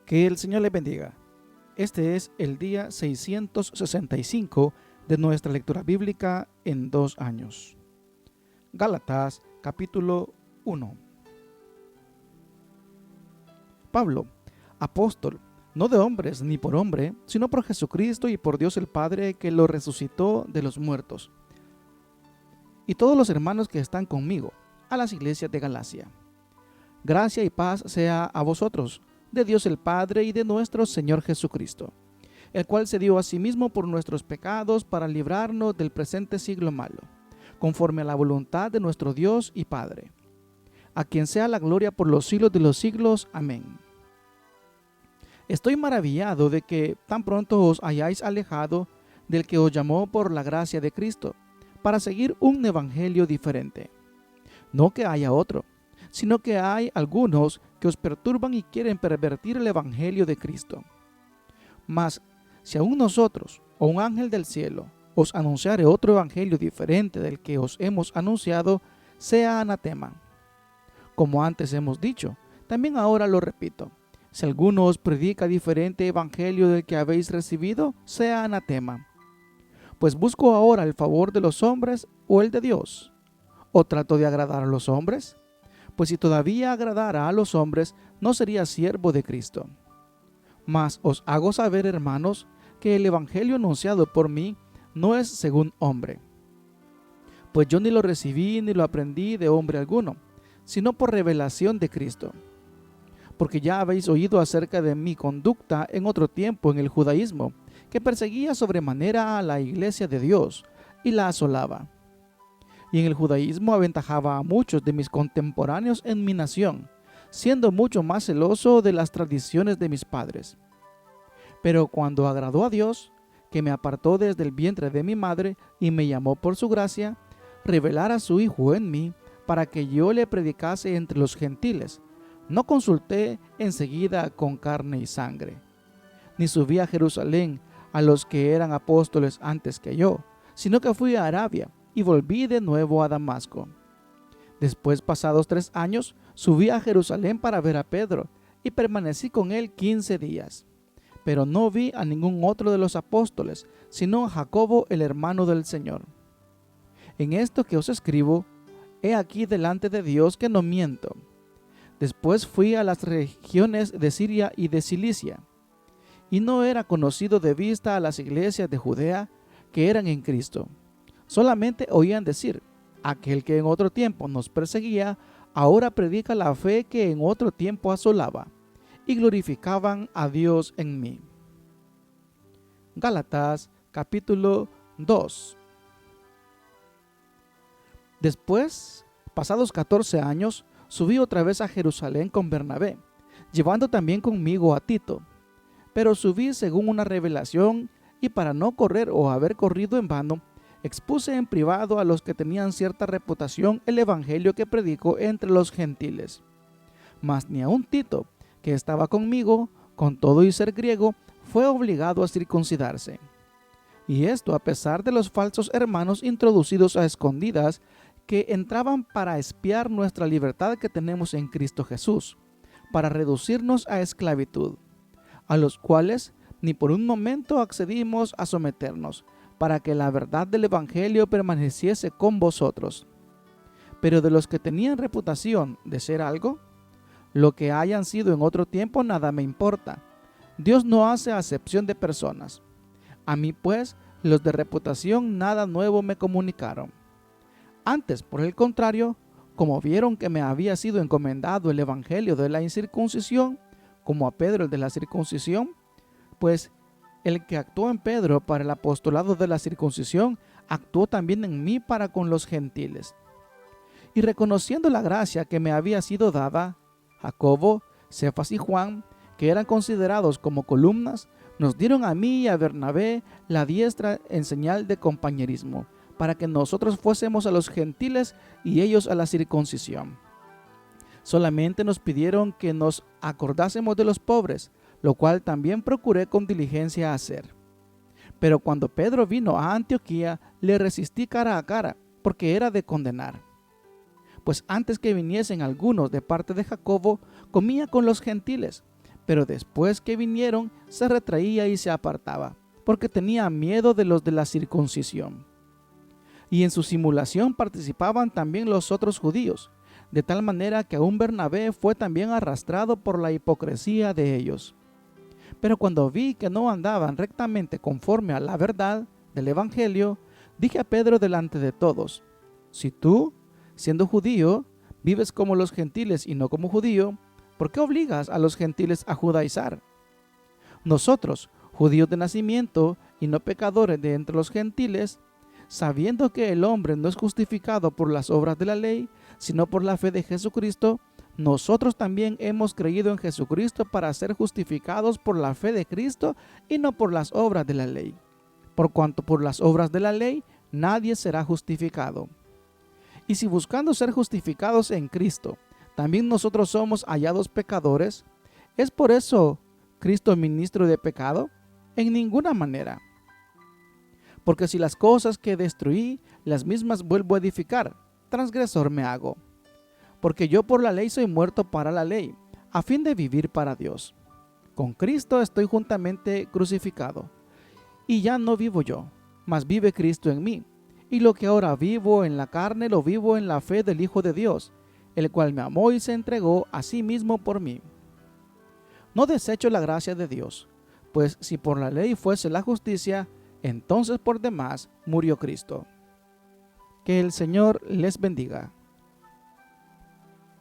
Que el Señor les bendiga. Este es el día 665 de nuestra lectura bíblica en 2 años. Gálatas capítulo 1. Pablo, apóstol, no de hombres ni por hombre, sino por Jesucristo y por Dios el Padre que lo resucitó de los muertos. Y todos los hermanos que están conmigo, a las iglesias de Galacia. Gracia y paz sea a vosotros, de Dios el Padre y de nuestro Señor Jesucristo, el cual se dio a sí mismo por nuestros pecados para librarnos del presente siglo malo, conforme a la voluntad de nuestro Dios y Padre, a quien sea la gloria por los siglos de los siglos. Amén. Estoy maravillado de que tan pronto os hayáis alejado del que os llamó por la gracia de Cristo, para seguir un evangelio diferente. No que haya otro, sino que hay algunos que os perturban y quieren pervertir el evangelio de Cristo. Mas, si aún nosotros, o un ángel del cielo, os anunciare otro evangelio diferente del que os hemos anunciado, sea anatema. Como antes hemos dicho, también ahora lo repito, si alguno os predica diferente evangelio del que habéis recibido, sea anatema. Pues busco ahora el favor de los hombres o el de Dios. ¿O trato de agradar a los hombres? Pues si todavía agradara a los hombres, no sería siervo de Cristo. Mas os hago saber, hermanos, que el evangelio anunciado por mí no es según hombre. Pues yo ni lo recibí ni lo aprendí de hombre alguno, sino por revelación de Cristo. Porque ya habéis oído acerca de mi conducta en otro tiempo en el judaísmo, que perseguía sobremanera a la iglesia de Dios y la asolaba. Y en el judaísmo aventajaba a muchos de mis contemporáneos en mi nación, siendo mucho más celoso de las tradiciones de mis padres. Pero cuando agradó a Dios, que me apartó desde el vientre de mi madre y me llamó por su gracia, revelar a su Hijo en mí, para que yo le predicase entre los gentiles, no consulté enseguida con carne y sangre, ni subí a Jerusalén a los que eran apóstoles antes que yo, sino que fui a Arabia y volví de nuevo a Damasco. Después, pasados 3 años, subí a Jerusalén para ver a Pedro y permanecí con él 15 días. Pero no vi a ningún otro de los apóstoles, sino a Jacobo, el hermano del Señor. En esto que os escribo, he aquí delante de Dios que no miento. Después fui a las regiones de Siria y de Cilicia, y no era conocido de vista a las iglesias de Judea que eran en Cristo. Solamente oían decir, aquel que en otro tiempo nos perseguía, ahora predica la fe que en otro tiempo asolaba, y glorificaban a Dios en mí. Gálatas capítulo 2. Después, pasados 14 años, subí otra vez a Jerusalén con Bernabé, llevando también conmigo a Tito. Pero subí según una revelación, y para no correr o haber corrido en vano, expuse en privado a los que tenían cierta reputación el evangelio que predico entre los gentiles. Mas ni aun Tito, que estaba conmigo, con todo y ser griego, fue obligado a circuncidarse. Y esto a pesar de los falsos hermanos introducidos a escondidas, que entraban para espiar nuestra libertad que tenemos en Cristo Jesús, para reducirnos a esclavitud, a los cuales ni por un momento accedimos a someternos, para que la verdad del evangelio permaneciese con vosotros. Pero de los que tenían reputación de ser algo, lo que hayan sido en otro tiempo nada me importa. Dios no hace acepción de personas. A mí pues, los de reputación nada nuevo me comunicaron. Antes, por el contrario, como vieron que me había sido encomendado el evangelio de la incircuncisión, como a Pedro el de la circuncisión, pues el que actuó en Pedro para el apostolado de la circuncisión, actuó también en mí para con los gentiles. Y reconociendo la gracia que me había sido dada, Jacobo, Cefas y Juan, que eran considerados como columnas, nos dieron a mí y a Bernabé la diestra en señal de compañerismo, para que nosotros fuésemos a los gentiles y ellos a la circuncisión. Solamente nos pidieron que nos acordásemos de los pobres, lo cual también procuré con diligencia hacer. Pero cuando Pedro vino a Antioquía, le resistí cara a cara, porque era de condenar. Pues antes que viniesen algunos de parte de Jacobo, comía con los gentiles, pero después que vinieron se retraía y se apartaba, porque tenía miedo de los de la circuncisión. Y en su simulación participaban también los otros judíos, de tal manera que aún Bernabé fue también arrastrado por la hipocresía de ellos. Pero cuando vi que no andaban rectamente conforme a la verdad del Evangelio, dije a Pedro delante de todos: si tú, siendo judío, vives como los gentiles y no como judío, ¿por qué obligas a los gentiles a judaizar? Nosotros, judíos de nacimiento y no pecadores de entre los gentiles, sabiendo que el hombre no es justificado por las obras de la ley, sino por la fe de Jesucristo, nosotros también hemos creído en Jesucristo para ser justificados por la fe de Cristo y no por las obras de la ley. Por cuanto por las obras de la ley nadie será justificado. Y si buscando ser justificados en Cristo, también nosotros somos hallados pecadores, ¿es por eso Cristo ministro de pecado? En ninguna manera. Porque si las cosas que destruí, las mismas vuelvo a edificar, transgresor me hago. Porque yo por la ley soy muerto para la ley, a fin de vivir para Dios. Con Cristo estoy juntamente crucificado. Y ya no vivo yo, mas vive Cristo en mí. Y lo que ahora vivo en la carne, lo vivo en la fe del Hijo de Dios, el cual me amó y se entregó a sí mismo por mí. No desecho la gracia de Dios, pues si por la ley fuese la justicia, entonces por demás murió Cristo. Que el Señor les bendiga.